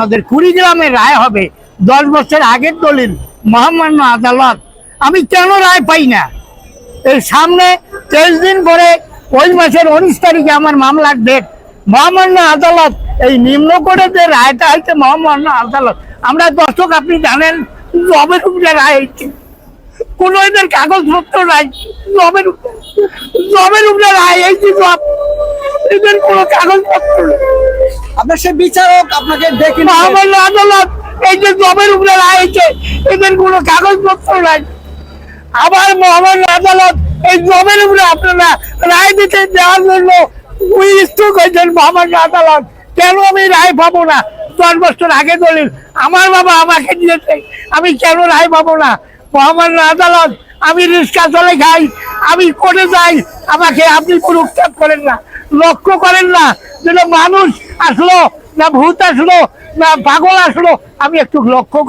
আমাদের কুড়িগ্রামে রায় হবে 10 বছর আগের দলিল মহামান্য আদালত, আমি কেন রায় পাই না? এই সামনে 23 দিন পরে ওই মাসের 19 তারিখে আমার মামলার ডেট। মহামান্য আদালত এই নিম্ন কোর্টে যে রায়টা হয়েছে মহামান্য আদালত, আমরা দর্শক আপনি জানেন জবের উপরে রায় হয়েছে, কোন এদের কাগজপত্র নাই। জবের উপরে রায় হয়েছে, জব এদের কোনো কাগজপত্র নেই। আপনার সে বিচারক আপনাকে ডেকে নিয়ে মহামান্য আদালত এই যে জবের উপরে রায় হয়েছে, এদের কোনো কাগজপত্র নাই। আবার মহামান্য আদালত এই জবের উপরে আপনারা রায় দিতে দেওয়ার জন্য ইচ্ছুক হয়েছেন মহামান্য আদালত। কেন আমি রায় পাবো না? 10 বছর আগে দলিল আমার বাবা আমাকে দিয়েছে, আমি কেন রায় পাবো না? মহামান্য আদালত, আমি রিক্সা চলে খাই, আমি কোর্টে যাই, আমাকে আপনি পুরস্কার করেন না, লক্ষ্য করেন না যেন মানুষ আসলো না ভূত আসলো না পাগল আসলো, আমি একটু লক্ষ্য